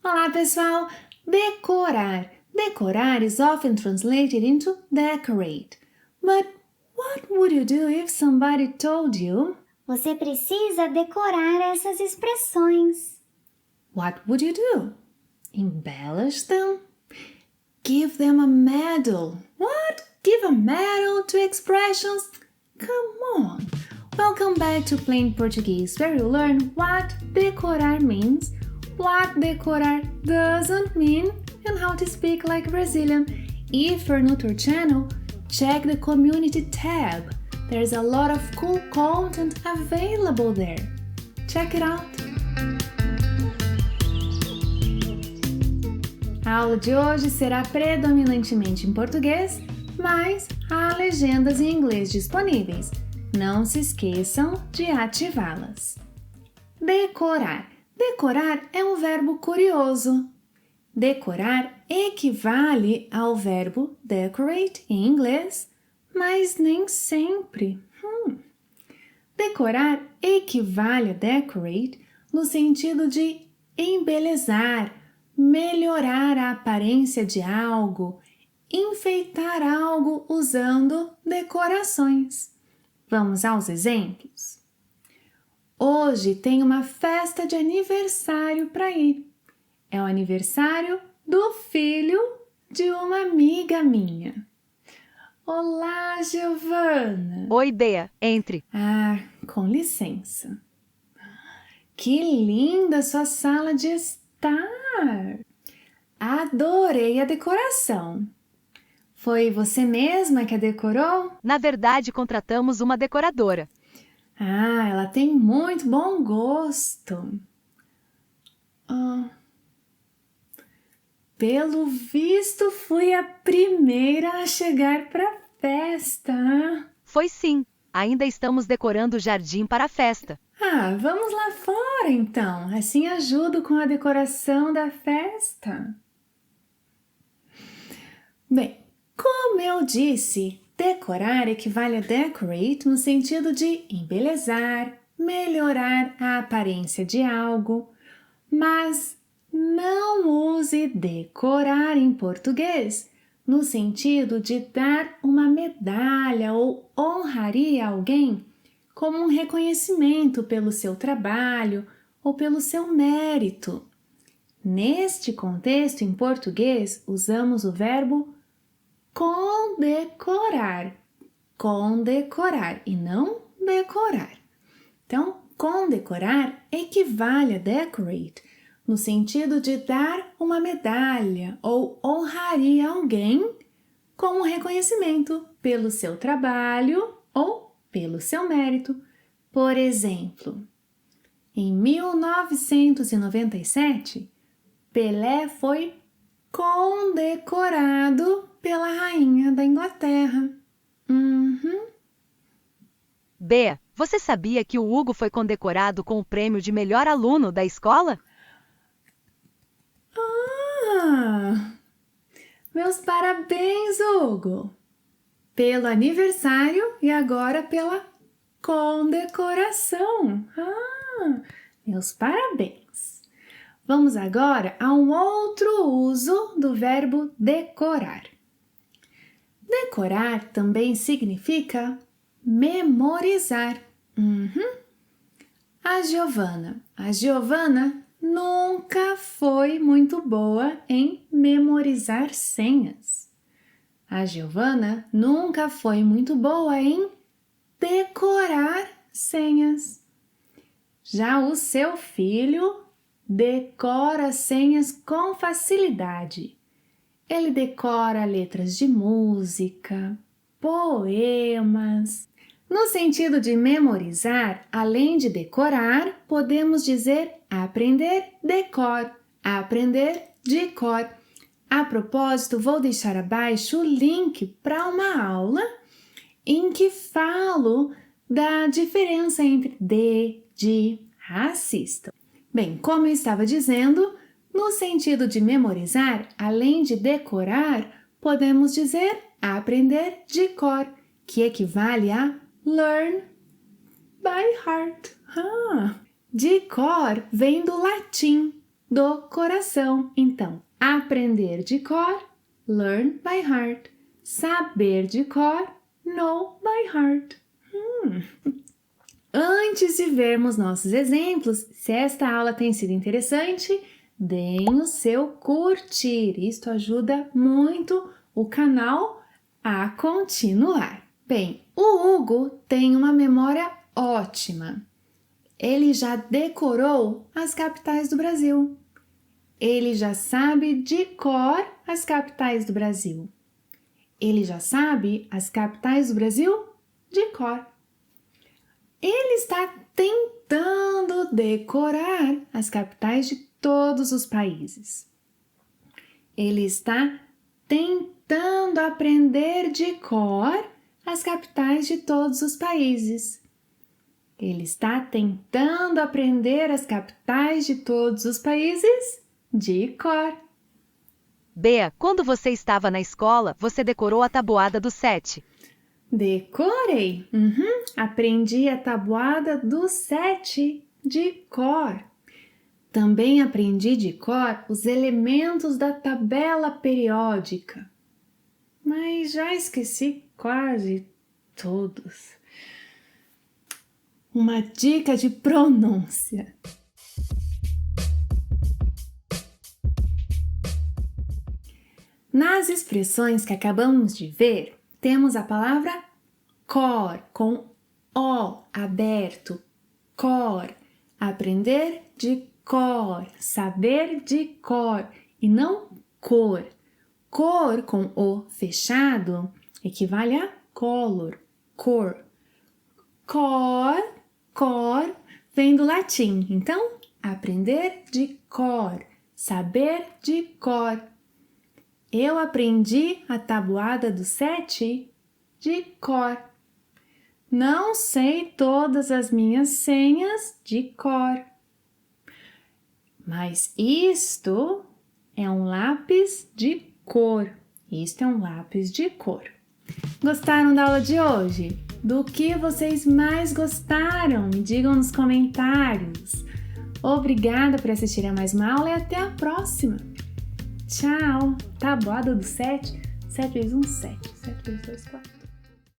Olá, pessoal! Decorar. Decorar is often translated into decorate. But what would you do if somebody told you? Você precisa decorar essas expressões. What would you do? Embellish them? Give them a medal. What? Give a medal to expressions? Come on! Welcome back to Plain Portuguese, where you learn what decorar means, what decorar doesn't mean, and how to speak like Brazilian. If you're new to our channel, check the community tab. There's a lot of cool content available there. Check it out! A aula de hoje será predominantemente em português, mas há legendas em inglês disponíveis. Não se esqueçam de ativá-las. Decorar. Decorar é um verbo curioso. Decorar equivale ao verbo decorate em inglês, mas nem sempre. Decorar equivale a decorate no sentido de embelezar, melhorar a aparência de algo, enfeitar algo usando decorações. Vamos aos exemplos? Hoje tem uma festa de aniversário para ir. É o aniversário do filho de uma amiga minha. Olá, Giovana! Oi, Bea, entre. Ah, com licença. Que linda sua sala de estar! Adorei a decoração. Foi você mesma que a decorou? Na verdade, contratamos uma decoradora. Ah, ela tem muito bom gosto. Pelo visto, fui a primeira a chegar para a festa. Foi sim. Ainda estamos decorando o jardim para a festa. Ah, vamos lá fora então. Assim ajudo com a decoração da festa. Bem, como eu disse, decorar equivale a decorate no sentido de embelezar, melhorar a aparência de algo, mas não use decorar em português no sentido de dar uma medalha ou honraria a alguém como um reconhecimento pelo seu trabalho ou pelo seu mérito. Neste contexto, em português, usamos o verbo condecorar. Condecorar e não decorar. Então, condecorar equivale a decorate no sentido de dar uma medalha ou honraria alguém como reconhecimento pelo seu trabalho ou pelo seu mérito. Por exemplo, em 1997, Pelé foi condecorado pela rainha da Inglaterra. Bea, você sabia que o Hugo foi condecorado com o prêmio de melhor aluno da escola? Meus parabéns, Hugo! Pelo aniversário e agora pela condecoração. Meus parabéns! Vamos agora a um outro uso do verbo decorar. Decorar também significa memorizar. A Giovana nunca foi muito boa em memorizar senhas. A Giovana nunca foi muito boa em decorar senhas. Já o seu filho decora senhas com facilidade. Ele decora letras de música, poemas. No sentido de memorizar, além de decorar, podemos dizer aprender de cor, aprender de cor. A propósito, vou deixar abaixo o link para uma aula em que falo da diferença entre de, assistam. Bem, como eu estava dizendo, no sentido de memorizar, além de decorar, podemos dizer aprender de cor, que equivale a learn by heart. De cor vem do latim. do coração. Então, aprender de cor, learn by heart. Saber de cor, know by heart. Antes de vermos nossos exemplos, se esta aula tem sido interessante, deem o seu curtir. Isto ajuda muito o canal a continuar. Bem, o Hugo tem uma memória ótima. Ele já decorou as capitais do Brasil. Ele já sabe de cor as capitais do Brasil. Ele já sabe as capitais do Brasil de cor. Ele está tentando decorar as capitais de todos os países. Ele está tentando aprender de cor as capitais de todos os países. Ele está tentando aprender as capitais de todos os países de cor. Bea, quando você estava na escola, você decorou a tabuada do 7. Decorei. Aprendi a tabuada do 7 de cor. Também aprendi de cor os elementos da tabela periódica. Mas já esqueci quase todos. Uma dica de pronúncia. Nas expressões que acabamos de ver, temos a palavra cor, com O aberto. Cor, aprender de cor, saber de cor e não cor. Cor com O fechado equivale a color, cor. Cor vem do latim, então aprender de cor, saber de cor. Eu aprendi a tabuada do 7 de cor. Não sei todas as minhas senhas de cor. Mas isto é um lápis de cor. Isto é um lápis de cor. Gostaram da aula de hoje? Do que vocês mais gostaram? Me digam nos comentários. Obrigada por assistir a mais uma aula e até a próxima. Tchau! Tabuada do 7. 7 vezes 1, 7. 7 vezes 2, 4.